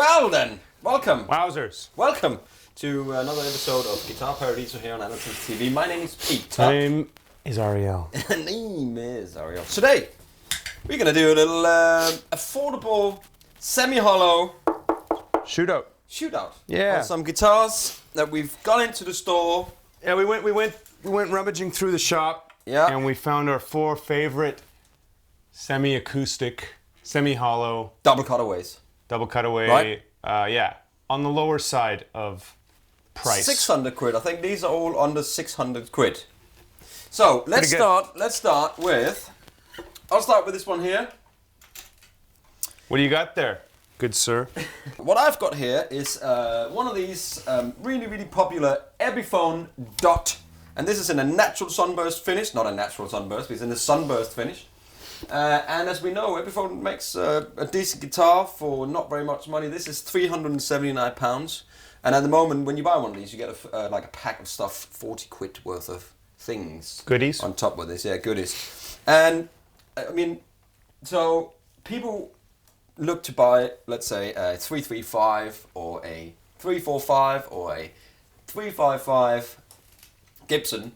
Well then, welcome. Wowzers. Welcome to another episode of Guitar Paradiso here on Andertons TV. My name is Pete. My name is Ariel. name is Ariel. Today, we're going to do a little affordable, semi-hollow Shootout. Yeah. On some guitars that we've gone into the store. Yeah, we went rummaging through the shop. Yeah. And we found our 4 favorite semi-acoustic, semi-hollow, Double cutaways. double cutaway. Right. Yeah, on the lower side of price. 600 quid. I think these are all under 600 quid. So let's start with. I'll start with this one here. What do you got there, good sir? What I've got here is one of these really popular Epiphone Dot, and this is in a natural sunburst finish. Not a natural sunburst, but it's in a sunburst finish. And as we know, Epiphone makes a decent guitar for not very much money. This is £379, and at the moment, when you buy one of these, you get like a pack of stuff, 40 quid worth of things. Goodies. On top of this, yeah, goodies. And I mean, so people look to buy, let's say, a 335 or a 345 or a 355 Gibson,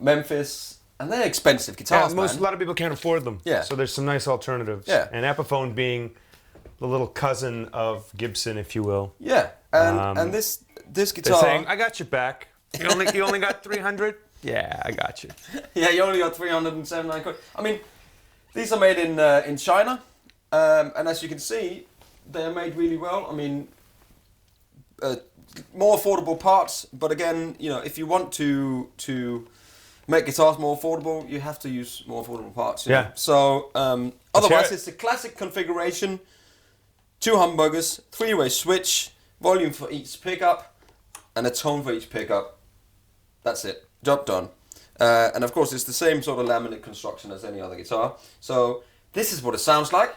Memphis. And they're expensive guitars, A lot of people can't afford them. Yeah. So there's some nice alternatives. Yeah. And Epiphone being the little cousin of Gibson, if you will. Yeah. And this guitar. They're saying, I got your back. You only got 300? Yeah, I got you. Yeah, you only got 379 quid. I mean, these are made in China, and as you can see, they're made really well. I mean, more affordable parts, but again, if you want to make guitars more affordable, you have to use more affordable parts. Yeah. Know? So otherwise, it's a classic configuration: 2 humbuckers, 3-way switch, volume for each pickup, and a tone for each pickup. That's it. Job done. And of course, it's the same sort of laminate construction as any other guitar. So this is what it sounds like.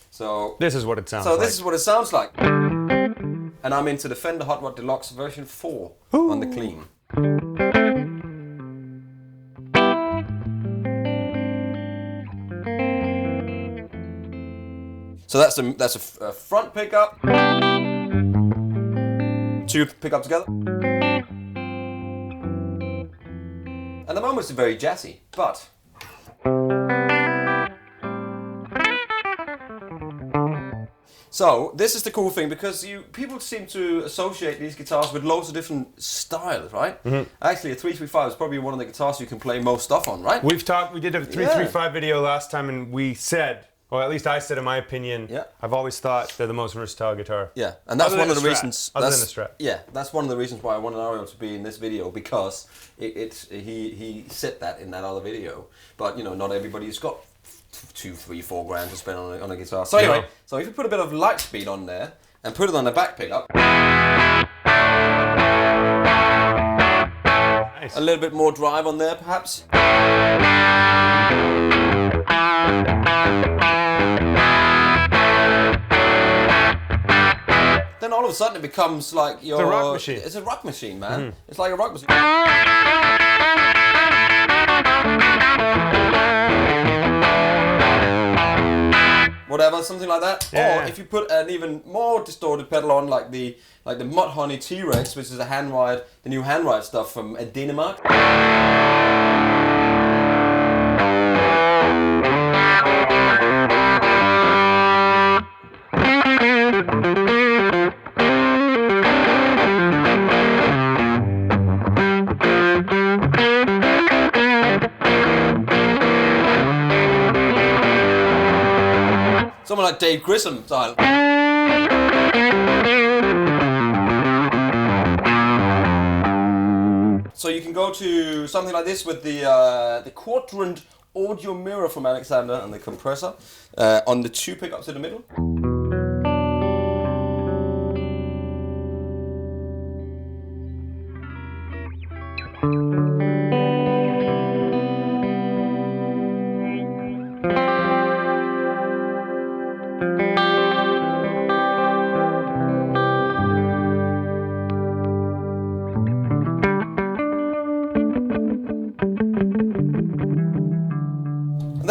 So this is what it sounds like. So this is what it sounds like. And I'm into the Fender Hot Rod Deluxe version 4 on the clean. So that's a front pickup. 2 pickups together. And the moments are very jazzy, but so this is the cool thing, because people seem to associate these guitars with loads of different styles, right? Mm-hmm. Actually, a 335 is probably one of the guitars you can play most stuff on, right? We did a 335 video last time, and we said, or at least I said in my opinion, I've always thought they're the most versatile guitar. Yeah, and that's one of the reasons. Other than the Strat. Yeah, that's one of the reasons why I wanted Ariel to be in this video, because he said that in that other video. But not everybody's got 2, 3, 4 grand to spend on a guitar. So anyway, so if you put a bit of Lightspeed on there and put it on the back pickup, nice. A little bit more drive on there, perhaps. Then all of a sudden it becomes like It's a rock machine. It's a rock machine, man. Mm-hmm. It's like a rock machine. Whatever, something like that. Yeah. Or if you put an even more distorted pedal on, like the Mudhoney T-Rex, which is the new hand-wired stuff from Denmark. Someone like Dave Grissom style. So you can go to something like this with the quadrant audio mirror from Alexander and the compressor on the 2 pickups in the middle.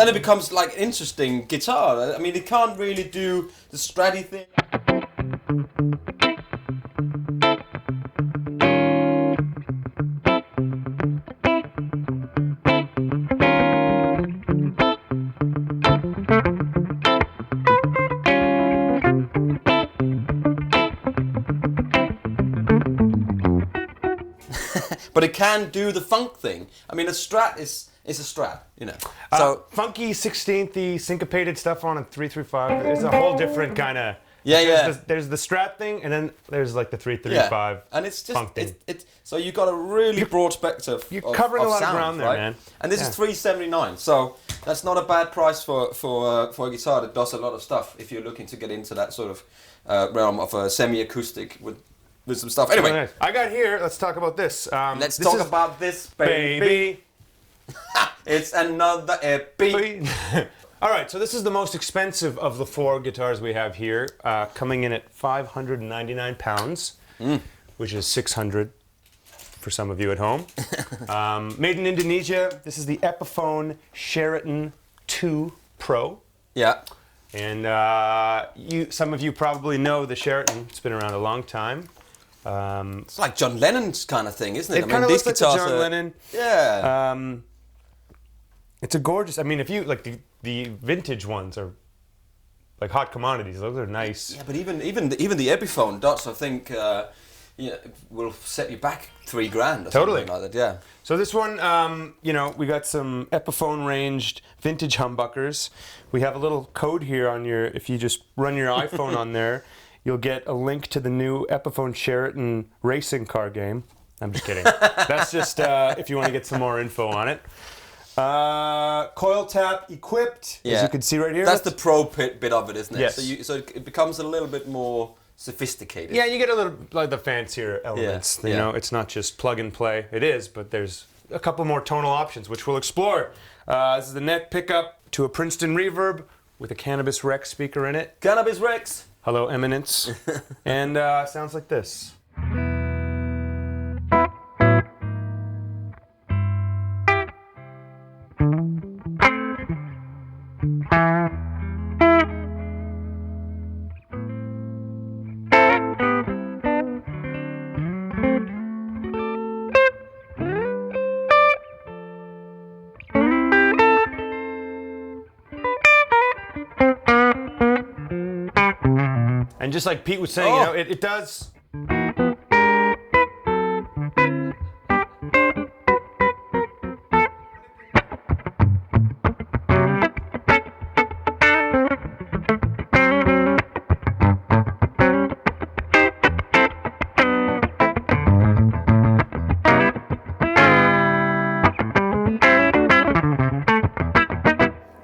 then it becomes like interesting guitar. I mean, it can't really do the Stratty thing. But it can do the funk thing. I mean, a Strat is a Strat, you know. So funky 16th-y syncopated stuff on a 335. It's a whole different kind of. There's the Strat thing, and then there's like the 335. Yeah. And it's just so you got a really broad spectrum. You're covering a lot of ground there, right? man. And this is $379, so that's not a bad price for a guitar that does a lot of stuff. If you're looking to get into that sort of realm of a semi-acoustic with some stuff. Anyway, nice. I got here. Let's talk about this. Let's talk about this, baby. It's another EP. All right, so this is the most expensive of the 4 guitars we have here, coming in at £599, which is $600 for some of you at home. Made in Indonesia. This is the Epiphone Sheraton-Pro. Yeah. And some of you probably know the Sheraton. It's been around a long time. It's like John Lennon's kind of thing, isn't it? It kind of looks like John Lennon. Yeah. It's a gorgeous. I mean, if you like the vintage ones are like hot commodities. Those are nice. Yeah, but even the Epiphone dots, I think, will set you back $3,000 or something like that. Yeah. So this one, we got some Epiphone ranged vintage humbuckers. We have a little code here on your. If you just run your iPhone on there, you'll get a link to the new Epiphone Sheraton racing car game. I'm just kidding. That's just if you want to get some more info on it. Coil tap equipped, as you can see right here. That's the pro bit of it, isn't it? Yes. So it becomes a little bit more sophisticated. Yeah, you get a little like the fancier elements. You know, it's not just plug and play. It is, but there's a couple more tonal options, which we'll explore. This is the neck pickup to a Princeton Reverb with a Cannabis Rex speaker in it. Cannabis Rex. Hello, Eminence. And sounds like this. And just like Pete was saying, it does.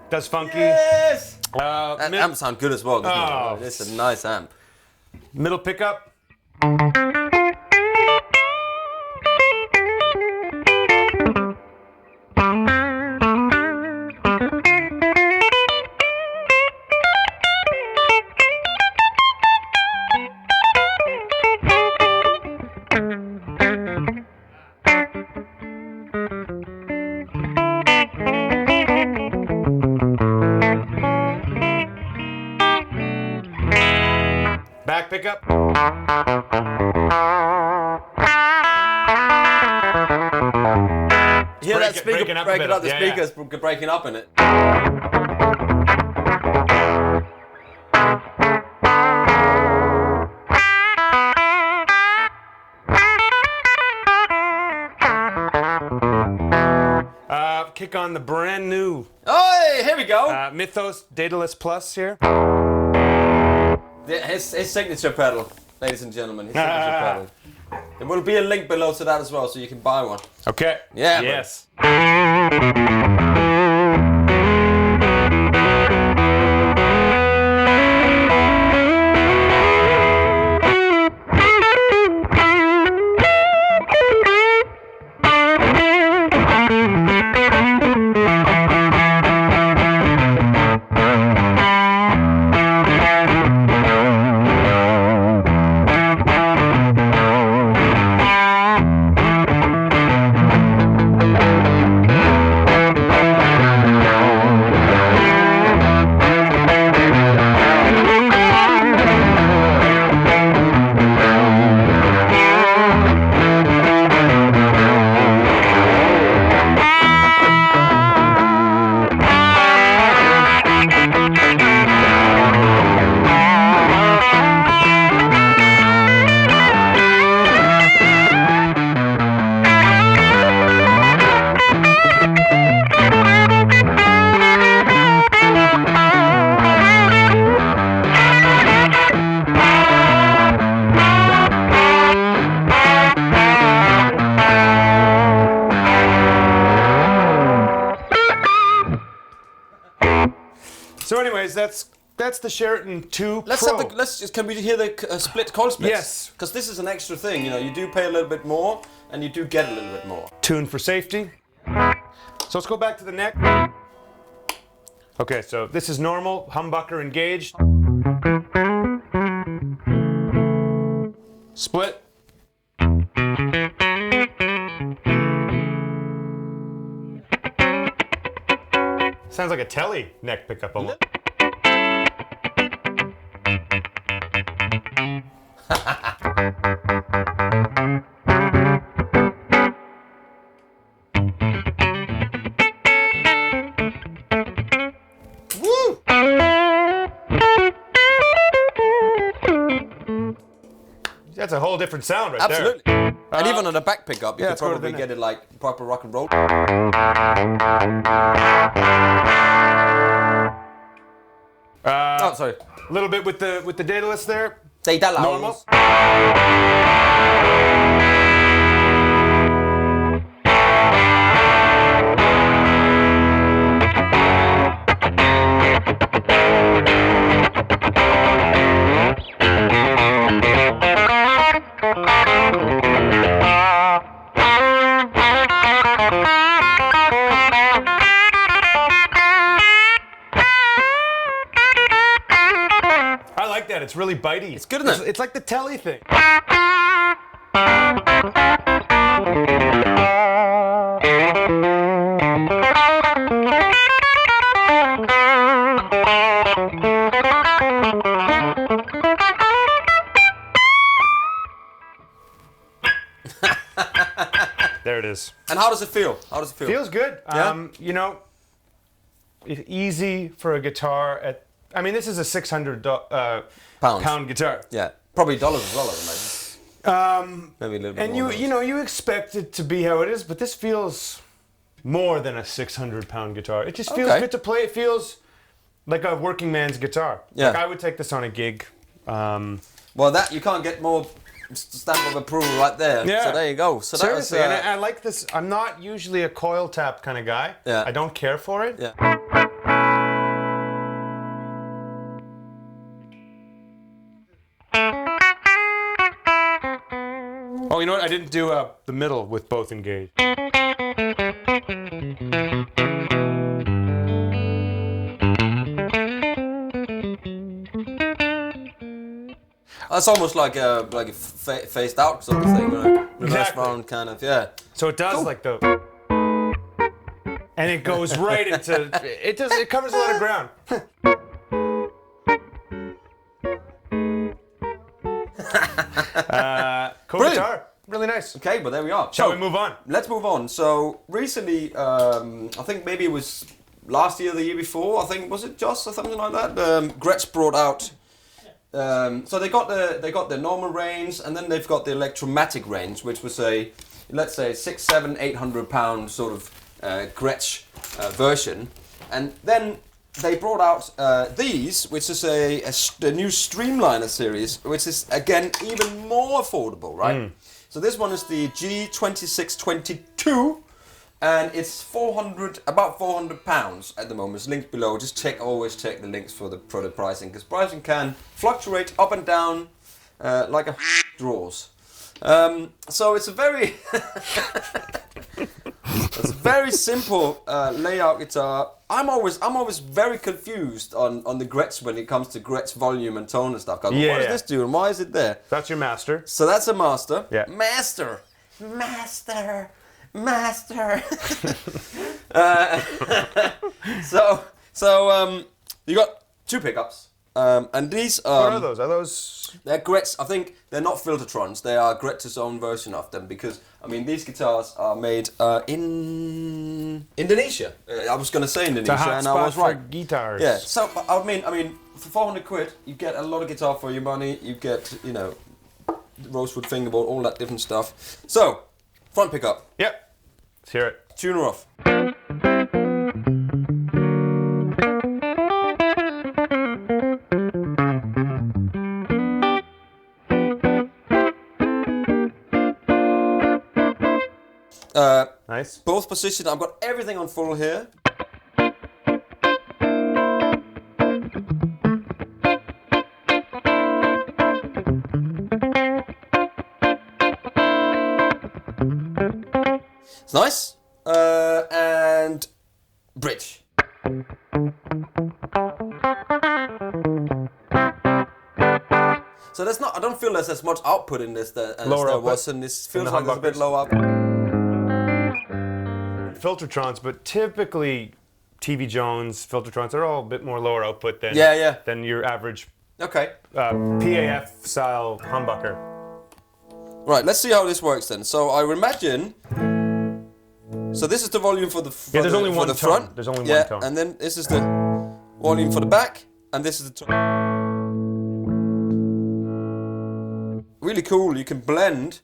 Does funky. Yes! That amp sounds good as well, doesn't it? It's a nice amp. Middle pickup. Back pickup. Hear that speaker breaking up? The speaker's breaking up in it. Kick on the brand new. Oh, hey, here we go. Mythos Dedalous Plus here. His signature pedal, ladies and gentlemen. His signature pedal. There will be a link below to that as well, so you can buy one. Okay. Yeah. Yes. anyways, that's the Sheraton 2 Let's Pro. have the. Can we hear the coil splits? Yes. Because this is an extra thing. You know, you do pay a little bit more, and you do get a little bit more. Tune for safety. So let's go back to the neck. Okay, so this is normal, humbucker engaged. Split. Sounds like a Telly neck pickup almost. Woo! That's a whole different sound right Absolutely. there. And even on the back pickup, you could let's go to probably the get it like proper rock and roll. Oh, sorry. A little bit with the Dedalous there. Dedalous. Normal. I like that. It's really bitey. It's good, isn't it? It's like the Telly thing. There it is. And how does it feel? How does it feel? Feels good. Yeah? You know, easy for a guitar at. I mean, this is a £600 guitar. Yeah. Probably dollars as well, I imagine. Maybe a little bit And more. you expect it to be how it is, but this feels more than a £600 guitar. It just feels Okay. good to play. It feels like a working man's guitar. Yeah. Like I would take this on a gig. Well, that you can't get more stamp of approval right there. Yeah. So there you go. So that was, Seriously, and I like this. I'm not usually a coil tap kind of guy. Yeah. I don't care for it. yeah. Oh, you know what? I didn't do the middle with both engaged. That's almost like a phased out sort of thing, right? Reverse Exactly. round kind of, yeah. So it does like the, and it goes right into it. It covers a lot of ground. Cool Brilliant. guitar, really nice. Okay, but there we are. Shall So, we move on? Let's move on. So recently, I think maybe it was last year, the year before. I think was it Joss or something like that. Gretsch brought out. So they got the normal range, and then they've got the electromatic range, which was a, let's say, 600, 700, 800 pound sort of Gretsch version, and then they brought out these, which is the new Streamliner series, which is again even more affordable, right? So this one is the G2622, and it's about 400 pounds at the moment. It's linked below. Just always check the links for the pricing, because pricing can fluctuate up and down like a drawers. So it's a very it's a very simple layout guitar. I'm always very confused on the Gretsch when it comes to Gretsch volume and tone and stuff. What does this do and why is it there? That's your master. So that's a master. Yeah. Master. So you got two pickups. And these What are those? Are those? they're Gretsch. I think they're not Filtertrons. They are Gretsch's own version of them, because I mean these guitars are made in Indonesia. I was going to say Indonesia, It's a hot and I spot was for right. guitars. Yeah. So I mean, for 400 quid, you get a lot of guitar for your money. You get rosewood fingerboard, all that different stuff. So front pickup, Yep. Let's hear it. tuner off. Nice. Both positions. I've got everything on full here. It's nice. And bridge. So there's not. I don't feel there's as much output in this as there was, and this feels like it's a bit low output. Filtertrons, but typically TV Jones, Filtertrons are all a bit more lower output than than your average PAF style humbucker. Right, let's see how this works then. So I imagine. So this is the volume for the there's only one tone. front. There's only one tone. And then this is the volume for the back, and this is the tone. Really cool. You can blend.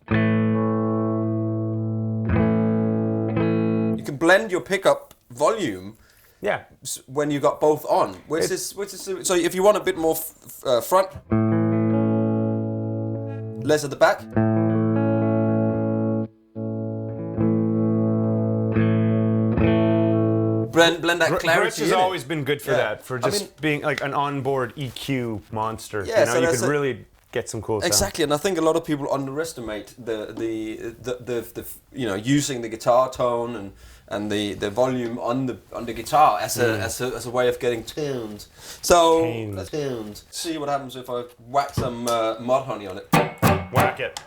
You can blend your pickup volume. Yeah. When you got both on, which is so if you want a bit more front, less at the back. Blend that clarity. Rich has always been good for that, for just being like an onboard EQ monster. Yeah, you can really get some cool sound. Exactly, and I think a lot of people underestimate the using the guitar tone and the volume on the guitar as a way of getting tuned. So let's see what happens if I whack some mud honey on it. Whack it.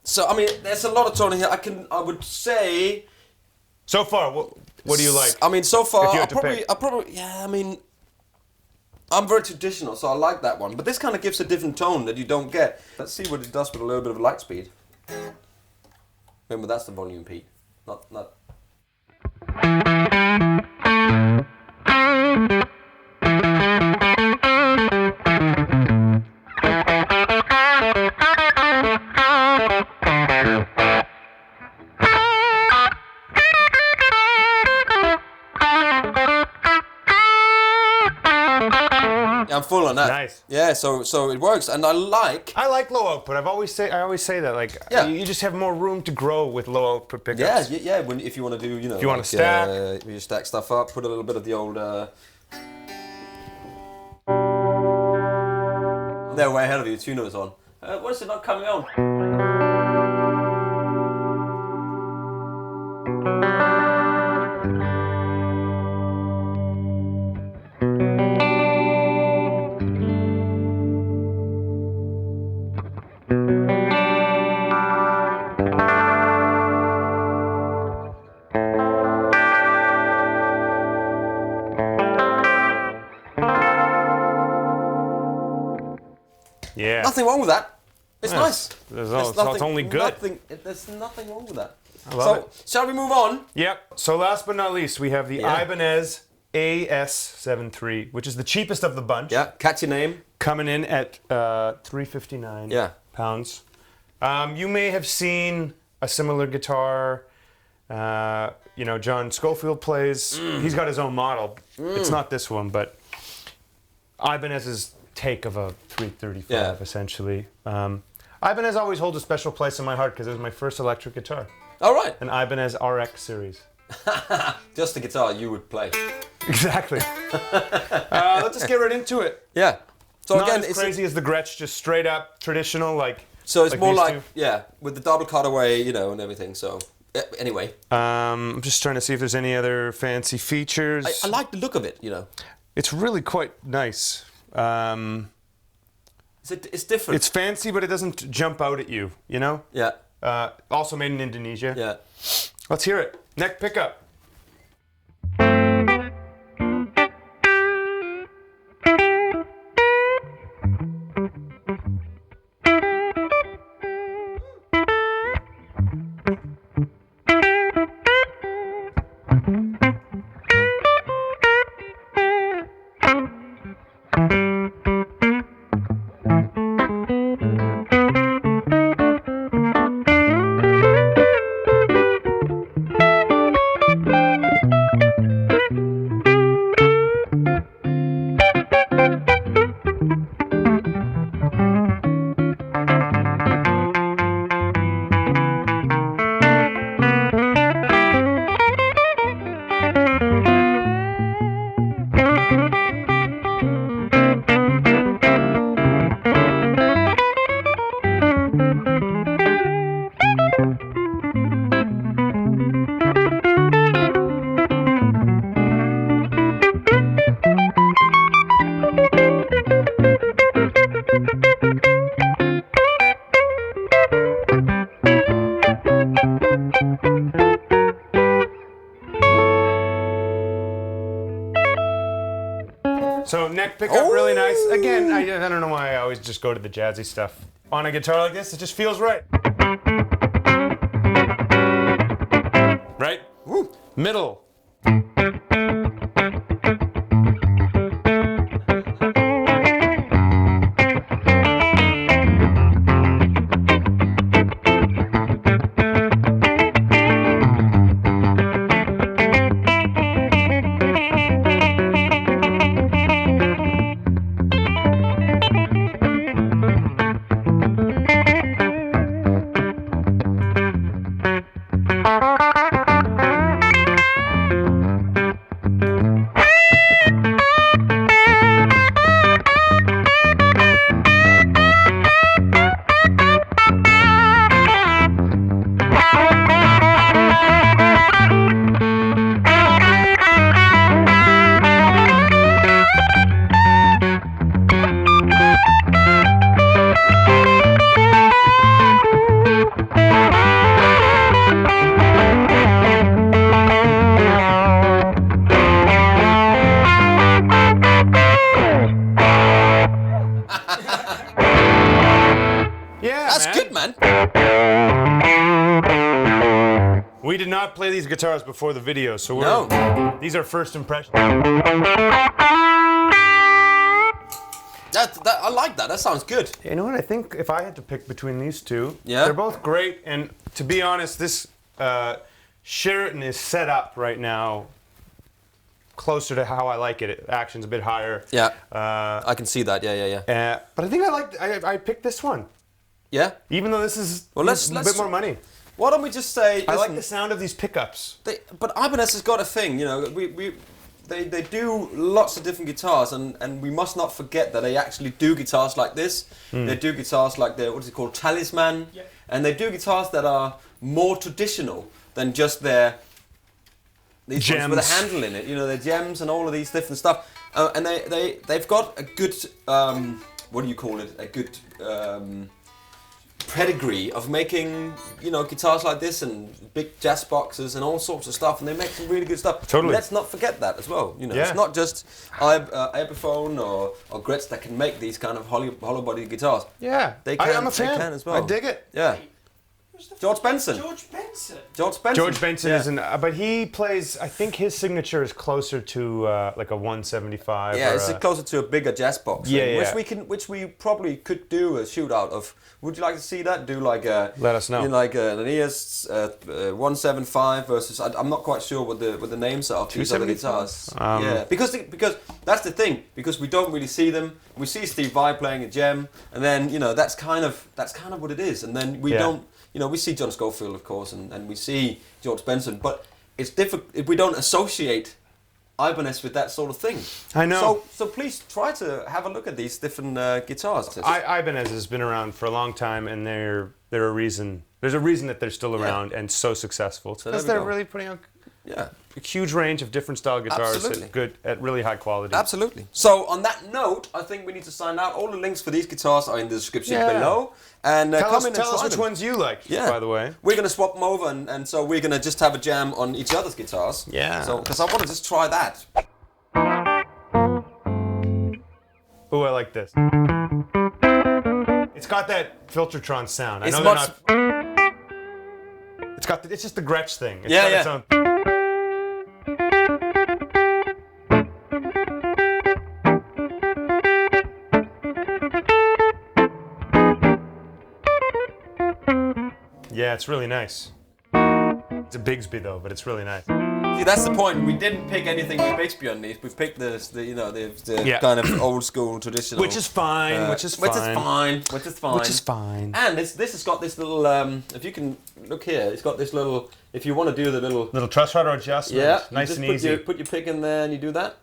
So I mean, there's a lot of toning here. I would say. So far, what do you like? I mean, so far, I mean, I'm very traditional, so I like that one. But this kind of gives a different tone that you don't get. Let's see what it does with a little bit of Lightspeed. Remember, that's the volume, Pete. Not. I'm full on that. Nice. Yeah, so it works, and I like low output. I always say that, like, you just have more room to grow with low output pickups. Yeah. If you want to do, if you want to stack, you stack stuff up, put a little bit of the old. They're way ahead of you. Tuner's on. What is it not coming on? Yeah. Nothing wrong with that. It's nice. It's only good. There's nothing wrong with that. I love it. Shall we move on? Yep. So last but not least, we have the Ibanez AS73, which is the cheapest of the bunch. Yeah, catchy name. Coming in at £359 pounds. You may have seen a similar guitar. John Schofield plays. He's got his own model. It's not this one, but Ibanez's take of a 335 essentially. Ibanez always holds a special place in my heart because it was my first electric guitar. All right. An Ibanez RX Series. Just the guitar you would play. Exactly. Let's just get right into it. Yeah. So Not again, as crazy as the Gretsch, just straight up traditional, like. So it's more like with the double cutaway, and everything. So anyway. I'm just trying to see if there's any other fancy features. I like the look of it. It's really quite nice. It's different. It's fancy, but it doesn't jump out at you. Yeah. Also made in Indonesia. Yeah. Let's hear it. Neck pickup. neck pickup, really nice. Again, I don't know why I always just go to the jazzy stuff. On a guitar like this, it just feels right. Right? Woo. Middle. We did not play these guitars before the video, so these are first impressions. I like that. That sounds good. You know what? I think if I had to pick between these two, yeah, they're both great. And to be honest, this Sheraton is set up right now closer to how I like it. Action's a bit higher. Yeah, I can see that. Yeah. But I think I picked this one. Yeah. Even though this is let's a bit more money. Why don't we just say? I like the sound of these pickups. But Ibanez has got a thing, you know. They do lots of different guitars, and we must not forget that they actually do guitars like this. They do guitars like the, what is it called, Talisman, and they do guitars that are more traditional than just these ones with a handle in it. You know, their gems and all of these different stuff, and they've got a good what do you call it? A good pedigree of making, you know, guitars like this and big jazz boxes and all sorts of stuff, and they make some really good stuff. Totally. Let's not forget that as well. You know, it's not just Epiphone or Gretsch that can make these kind of hollow body guitars. Yeah, they can. I'm a fan. They can as well. I dig it. Yeah. George Benson. George Benson is but he plays. I think his signature is closer to like a 175. Yeah, it's closer to a bigger jazz box. Yeah, which we probably could do a shootout of. Would you like to see that? Do like a let us know. You know, like an ES 175 versus. I'm not quite sure what the names are of these other guitars. Yeah, because that's the thing. Because we don't really see them. We see Steve Vai playing a gem, and then you know that's kind of what it is. And then we don't. You know, we see John Scofield, of course, and we see George Benson, but it's difficult if we don't associate Ibanez with that sort of thing. I know. So please try to have a look at these different guitars. Ibanez has been around for a long time, and they're a reason. There's a reason that they're still around and so successful. It's because they're really putting out a huge range of different style guitars at really high quality. Absolutely. So on that note, I think we need to sign out. All the links for these guitars are in the description below. And tell us which ones you like, by the way. We're going to swap them over, and so we're going to just have a jam on each other's guitars. Yeah. So, because I want to just try that. Ooh, I like this. It's got that Filtertron sound. It's it's just the Gretsch thing. It's got its own. Yeah, it's really nice. It's a Bigsby though, but it's really nice. See, that's the point. We didn't pick anything with Bigsby on these. We picked the kind of old school traditional. Which is fine. Which is fine. And this has got this little. If you can look here, it's got this little. If you want to do the little truss rudder adjustment. Nice and easy. Put your pick in there, and you do that.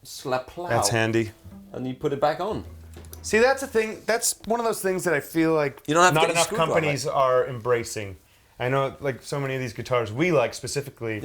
Slap plow. That's handy. And you put it back on. See, that's a thing. That's one of those things that I feel like not enough companies are embracing. I know, like so many of these guitars we like specifically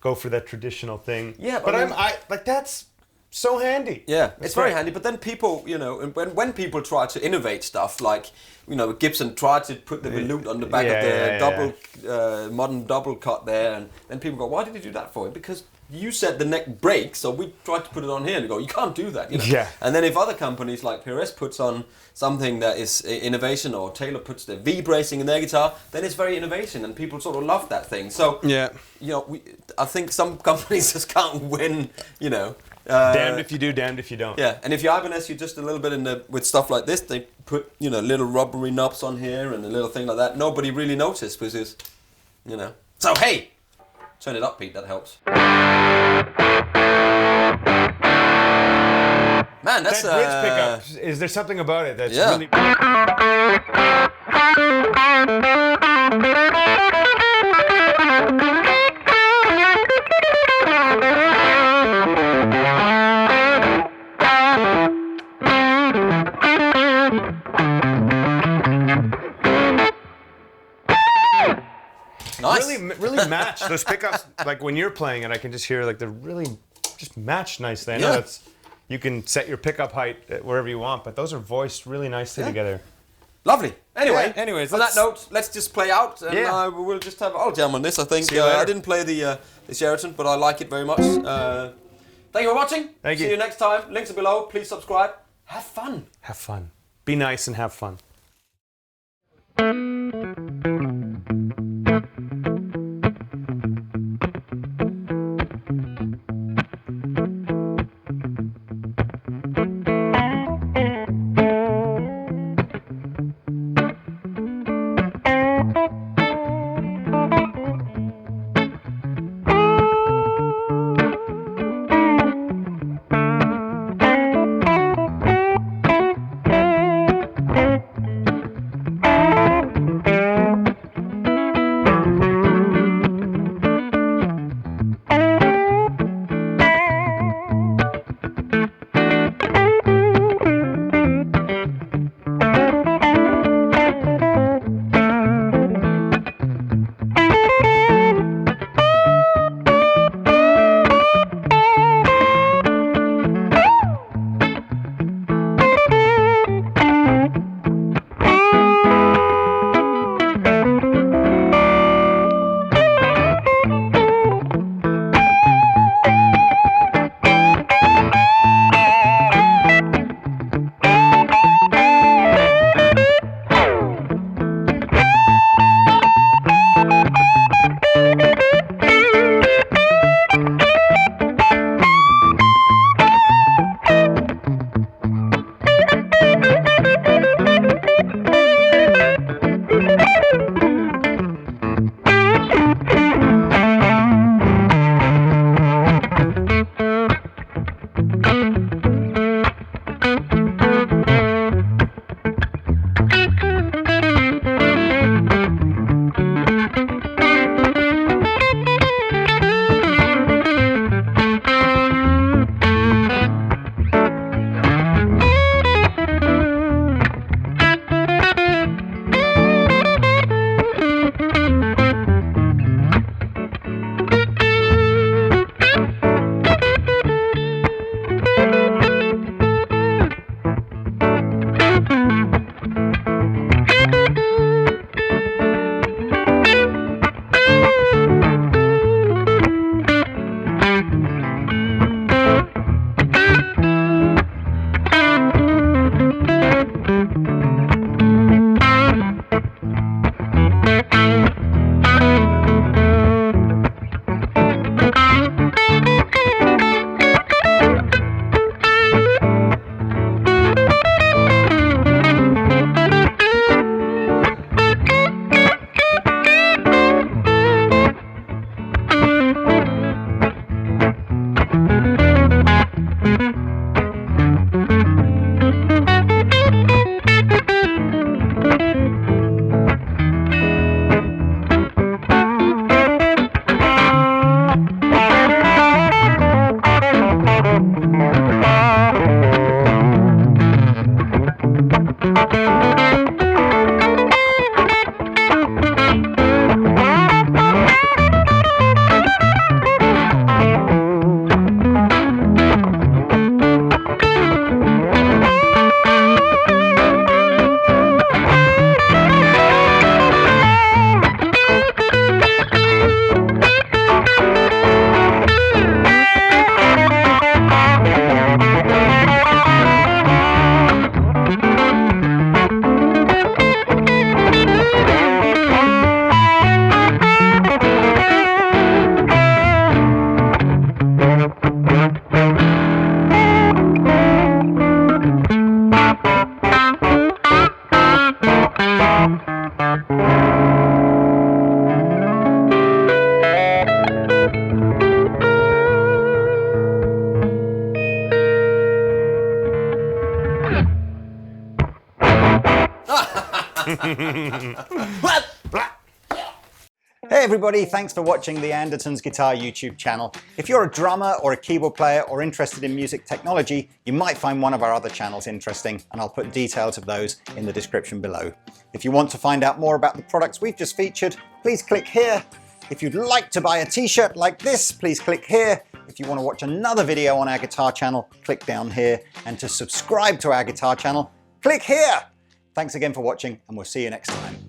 go for that traditional thing. Yeah, but I like that's so handy. Yeah, it's very handy. But then people, you know, when people try to innovate stuff, like you know, Gibson tried to put the volute on the back of the modern double cut there, and then people go, "Why did you do that for?" Because you said the neck breaks, so we tried to put it on here and go, you can't do that. You know? Yeah. And then if other companies like PRS puts on something that is innovation, or Taylor puts the V bracing in their guitar, then it's very innovation and people sort of love that thing. So, Yeah. you know, I think some companies just can't win, you know. Damned if you do, damned if you don't. Yeah, and if you Ibanez, you just a little bit with stuff like this, they put, you know, little rubbery knobs on here and a little thing like that. Nobody really noticed because it's, you know. So, hey! Turn it up, Pete, that helps. Man, that's That bridge pickup, is there something about it that's Yeah. really... nice. really match those pickups. Like when you're playing it, I can just hear like they're really just match nicely. I know Yeah. that's, you can set your pickup height at wherever you want, but those are voiced really nicely together. Lovely. Anyway, Yeah, anyways, on that note, let's just play out, and Yeah. we'll just have. I'll jam on this. I think See you later. I didn't play the Sheraton, but I like it very much. Thank you for watching. Thank you. See you next time. Links are below. Please subscribe. Have fun. Have fun. Be nice and have fun. Hey everybody, thanks for watching the Andertons Guitar YouTube channel. If you're a drummer or a keyboard player or interested in music technology, you might find one of our other channels interesting, and I'll put details of those in the description below. If you want to find out more about the products we've just featured, please click here. If you'd like to buy a t-shirt like this, please click here. If you want to watch another video on our guitar channel, click down here. And to subscribe to our guitar channel, click here. Thanks again for watching, and we'll see you next time.